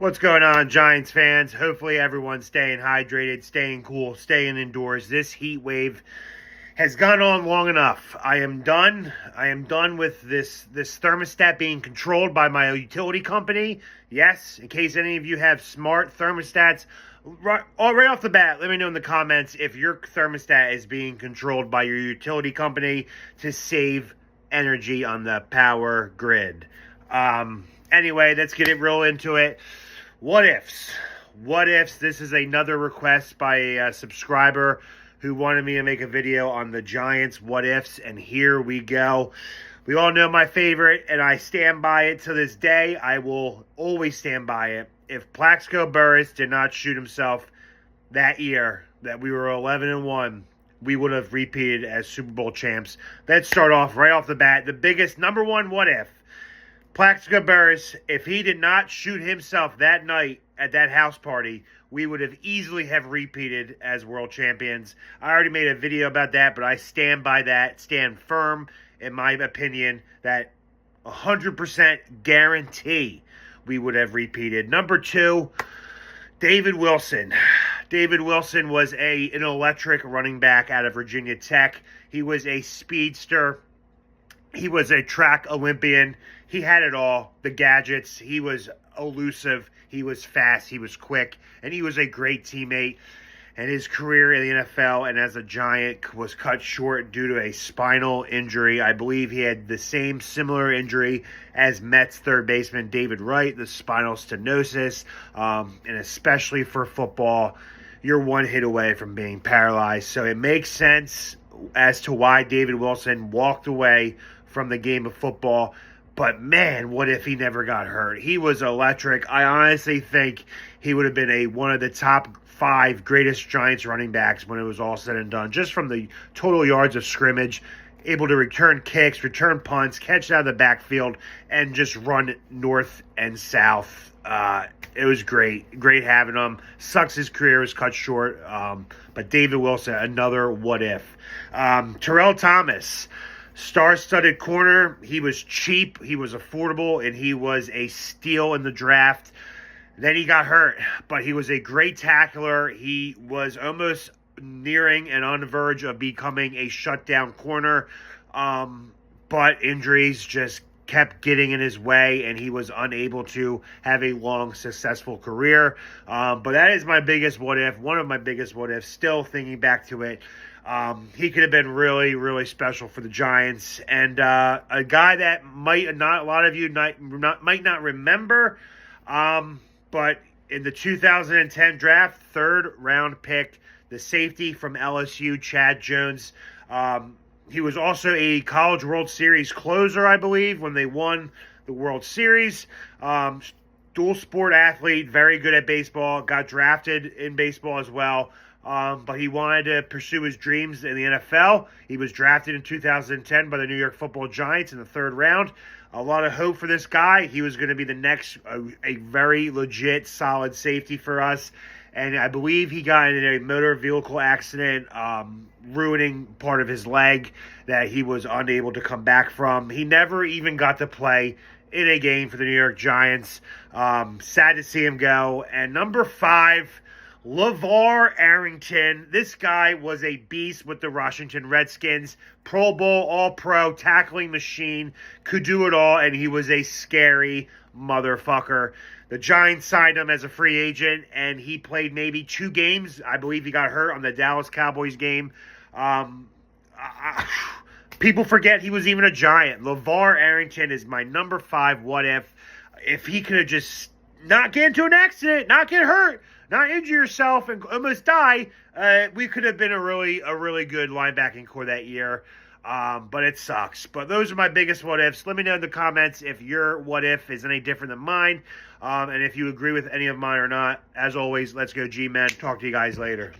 What's going on, Giants fans? Hopefully everyone's staying hydrated, staying cool, staying indoors. This heat wave has gone on long enough. I am done. I am done with this thermostat being controlled by my utility company. Yes, in case any of you have smart thermostats, right off the bat, let me know in the comments if your thermostat is being controlled by your utility company to save energy on the power grid. Anyway, let's get real into it. What ifs? What ifs? This is another request by a subscriber who wanted me to make a video on the Giants what ifs, and here we go. We all know my favorite, and I stand by it to this day. I will always stand by it. If Plaxico Burress did not shoot himself that year that we were 11-1, we would have repeated as Super Bowl champs. Let's start off right off the bat. The biggest number one what if. Plaxico Burress, if he did not shoot himself that night at that house party, we would have easily have repeated as world champions. I already made a video about that, but I stand by that, stand firm in my opinion that 100% guarantee we would have repeated. Number two, David Wilson. David Wilson was an electric running back out of Virginia Tech. He was a speedster. He was a track Olympian. He had it all, the gadgets. He was elusive. He was fast. He was quick. And he was a great teammate. And his career in the NFL and as a Giant was cut short due to a spinal injury. I believe he had the same similar injury as Mets third baseman David Wright, the spinal stenosis. And especially for football, you're one hit away from being paralyzed. So it makes sense as to why David Wilson walked away from the game of football. But man, what if he never got hurt? He was electric. I honestly think he would have been one of the top 5 greatest Giants running backs when it was all said and done. Just from the total yards of scrimmage, able to return kicks, return punts, catch out of the backfield, and just run north and south. It was great. Great having him. Sucks his career was cut short. But David Wilson, another what if. Terrell Thomas. Star-studded corner. He was cheap, he was affordable, and he was a steal in the draft. Then he got hurt, but he was a great tackler. He was almost nearing and on the verge of becoming a shutdown corner, but injuries just kept getting in his way, and he was unable to have a long, successful career. But that is my biggest what if, one of my biggest what ifs, still thinking back to it. He could have been really, really special for the Giants, and a guy that might not a lot of you might not remember, but in the 2010 draft, 3rd round pick, the safety from LSU, Chad Jones. He was also a College World Series closer, I believe, when they won the World Series. Dual sport athlete, very good at baseball, got drafted in baseball as well. But he wanted to pursue his dreams in the NFL. He was drafted in 2010 by the New York Football Giants in the 3rd round. A lot of hope for this guy. He was going to be the next, a very legit, solid safety for us. And I believe he got in a motor vehicle accident, ruining part of his leg that he was unable to come back from. He never even got to play in a game for the New York Giants. Sad to see him go. And number 5, LeVar Arrington. This guy was a beast with the Washington Redskins. Pro Bowl, All-Pro, tackling machine. Could do it all, and he was a scary motherfucker. The Giants signed him as a free agent, and he played maybe 2 games. I believe he got hurt on the Dallas Cowboys game. People forget he was even a Giant. LeVar Arrington is my number 5 what if. If he could have just not get into an accident, not get hurt, not injure yourself and almost die, we could have been a really good linebacking core that year. But it sucks. But those are my biggest what ifs. Let me know in the comments if your what if is any different than mine, and if you agree with any of mine or not. As always, let's go G-Men. Talk to you guys later.